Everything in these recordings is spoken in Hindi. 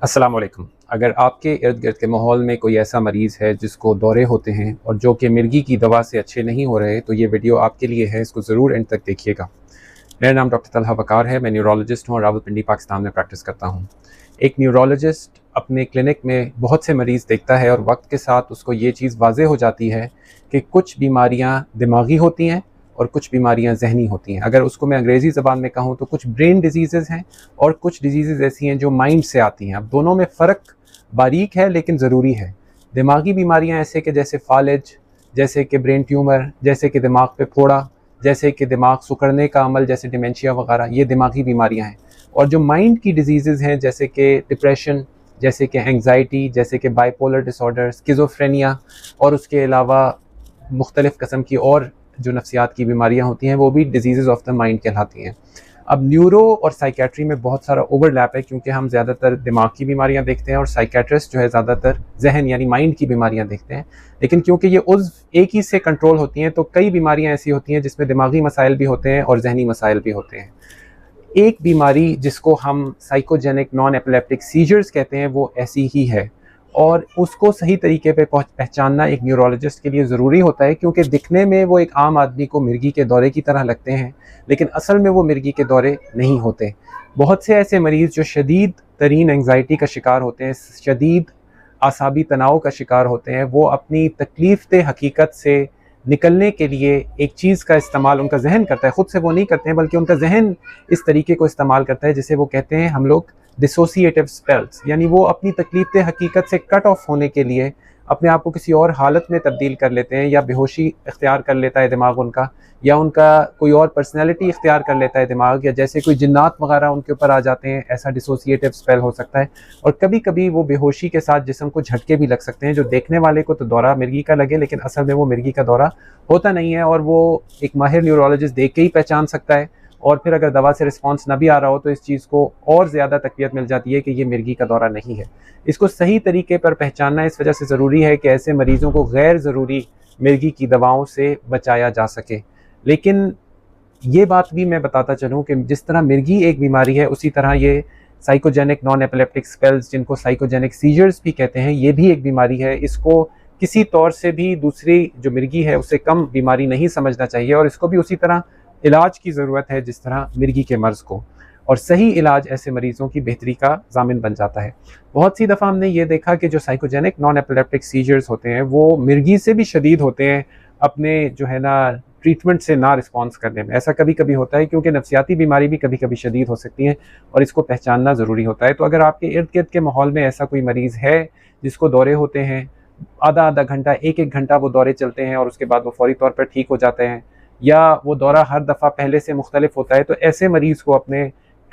अस्सलाम वालेकुम। अगर आपके इर्द गिर्द के माहौल में कोई ऐसा मरीज़ है जिसको दौरे होते हैं और जो कि मिर्गी की दवा से अच्छे नहीं हो रहे, तो ये वीडियो आपके लिए है, इसको ज़रूर एंड तक देखिएगा। मेरा नाम डॉक्टर तलहा वकार है, मैं न्यूरोलॉजिस्ट हूँ और रावलपिंडी पाकिस्तान में प्रैक्टिस करता हूँ। एक न्यूरोलॉजिस्ट अपने क्लिनिक में बहुत से मरीज़ देखता है और वक्त के साथ उसको ये चीज़ वाज़ेह हो जाती है कि कुछ बीमारियाँ दिमागी होती हैं और कुछ बीमारियाँ ज़हनी होती हैं। अगर उसको मैं अंग्रेज़ी ज़बान में कहूँ तो कुछ ब्रेन डिजीज़ेज़ हैं और कुछ डिजीज़ेज़ ऐसी हैं जो माइंड से आती हैं। अब दोनों में फ़र्क बारीक है लेकिन ज़रूरी है। दिमागी बीमारियाँ ऐसे कि जैसे फालिज, जैसे कि ब्रेन ट्यूमर, जैसे कि दिमाग पे फोड़ा, जैसे कि दिमाग सिकुड़ने का अमल, जैसे डिमेंशिया वगैरह, ये दिमागी बीमारियाँ हैं। और जो माइंड की डिजीज़ेज़ हैं जैसे कि डिप्रेशन, जैसे कि एंग्जाइटी, जैसे कि बाइपोलर डिसऑर्डर, स्किज़ोफ्रेनिया और उसके अलावा मुख्तलिफ़ किस्म की और जो नफ्सियात की बीमारियाँ होती हैं वो भी डिजीज़ेज़ ऑफ द माइंड कहलाती हैं। अब न्यूरो और साइकेट्री में बहुत सारा ओवरलैप है क्योंकि हम ज़्यादातर दिमाग की बीमारियां देखते हैं और साइकेट्रिस्ट जो है ज़्यादातर जहन यानी माइंड की बीमारियां देखते हैं। लेकिन क्योंकि ये उज़्व एक ही से कंट्रोल होती हैं तो कई बीमारियां ऐसी होती हैं जिसमें दिमागी मसाइल भी होते हैं और जहनी मसाइल भी होते हैं। एक बीमारी जिसको हम साइकोजेनिक नॉन एपिलेप्टिक सीजर्स कहते हैं वो ऐसी ही है और उसको सही तरीके पे पहचानना एक न्यूरोलॉजिस्ट के लिए ज़रूरी होता है क्योंकि दिखने में वो एक आम आदमी को मिर्गी के दौरे की तरह लगते हैं लेकिन असल में वो मिर्गी के दौरे नहीं होते। बहुत से ऐसे मरीज़ जो शदीद तरीन एंग्जाइटी का शिकार होते हैं, शदीद आसाबी तनाव का शिकार होते हैं, वो अपनी तकलीफ़ हकीकत से निकलने के लिए एक चीज़ का इस्तेमाल उनका जहन करता है। ख़ुद से वो नहीं करते हैं बल्कि उनका जहन इस तरीके को इस्तेमाल करता है जिसे वो कहते हैं हम लोग डिसोसिएटिव स्पेल्स, यानी वो अपनी तकलीफ़ हकीकत से कट ऑफ होने के लिए अपने आप को किसी और हालत में तब्दील कर लेते हैं, या बेहोशी इख्तियार कर लेता है दिमाग उनका, या उनका कोई और पर्सनैलिटी इख्तियार कर लेता है दिमाग, या जैसे कोई जिन्नात वगैरह उनके ऊपर आ जाते हैं, ऐसा डिसोसिएटिव स्पेल हो सकता है। और कभी कभी वो बेहोशी के साथ जिस्म को झटके भी लग सकते हैं जो देखने वाले को तो दौरा मिर्गी का लगे लेकिन असल में वो मिर्गी का दौरा होता नहीं है और वो एक माहिर न्यूरोलॉजिस्ट देख के ही पहचान सकता है। और फिर अगर दवा से रिस्पॉन्स ना भी आ रहा हो तो इस चीज़ को और ज़्यादा तकवीत मिल जाती है कि ये मिर्गी का दौरा नहीं है। इसको सही तरीके पर पहचानना इस वजह से ज़रूरी है कि ऐसे मरीज़ों को गैर ज़रूरी मिर्गी की दवाओं से बचाया जा सके। लेकिन ये बात भी मैं बताता चलूँ कि जिस तरह मिर्गी एक बीमारी है उसी तरह ये साइकोजेनिक नॉन एपिलेप्टिक स्पेल्स, जिनको साइकोजेनिक सीजर्स भी कहते हैं, ये भी एक बीमारी है। इसको किसी तौर से भी दूसरी जो मिर्गी है उससे कम बीमारी नहीं समझना चाहिए और इसको भी उसी तरह इलाज की ज़रूरत है जिस तरह मिर्गी के मर्ज़ को, और सही इलाज ऐसे मरीज़ों की बेहतरी का ज़ामिन बन जाता है। बहुत सी दफ़ा हमने ये देखा कि जो साइकोजेनिक नॉन एपिलेप्टिक सीजर्स होते हैं वो मिर्गी से भी शदीद होते हैं अपने जो है ना ट्रीटमेंट से ना रिस्पॉन्स करने में। ऐसा कभी कभी होता है क्योंकि नफ्सियाती बीमारी भी कभी कभी शदीद हो सकती है और इसको पहचानना ज़रूरी होता है। तो अगर आपके इर्द गिर्द के माहौल में ऐसा कोई मरीज़ है जिसको दौरे होते हैं, आधा आधा घंटा, एक एक घंटा वो दौरे चलते हैं और उसके बाद वो फौरी तौर पर ठीक हो जाते हैं, या वो दौरा हर दफ़ा पहले से मुख्तलिफ होता है, तो ऐसे मरीज़ को अपने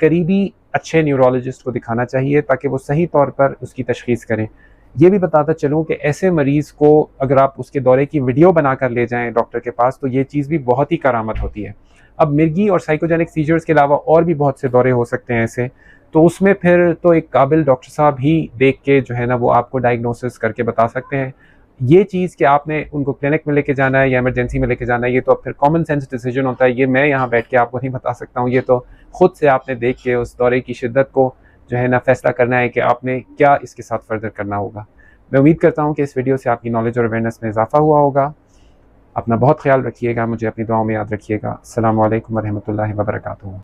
करीबी अच्छे न्यूरोलॉजिस्ट को दिखाना चाहिए ताकि वो सही तौर पर उसकी तशख़ीस करें। ये भी बताता चलूँ कि ऐसे मरीज़ को अगर आप उसके दौरे की वीडियो बना कर ले जाएँ डॉक्टर के पास तो ये चीज़ भी बहुत ही करामत होती है। अब मिर्गी और साइकोजेनिक सीजर्स के अलावा और भी बहुत से दौरे हो सकते हैं ऐसे, तो उसमें फिर तो एक काबिल डॉक्टर साहब ही देख के जो है ना वो आपको डायग्नोसिस करके बता सकते हैं। ये चीज़ कि आपने उनको क्लिनिक में लेके जाना है या इमरजेंसी में लेके जाना है, ये तो अब फिर कॉमन सेंस डिसीजन होता है। ये मैं यहाँ बैठ के आपको नहीं बता सकता हूँ, ये तो खुद से आपने देख के उस दौरे की शिद्दत को जो है ना फैसला करना है कि आपने क्या इसके साथ फर्दर करना होगा। मैं उम्मीद करता हूँ कि इस वीडियो से आपकी नॉलेज और अवेयरनेस में इजाफा हुआ होगा। अपना बहुत ख्याल रखिएगा, मुझे अपनी दुआओं में याद रखिएगा। अस्सलामु अलैकुम वरहमतुल्लाहि वबरकातुहू।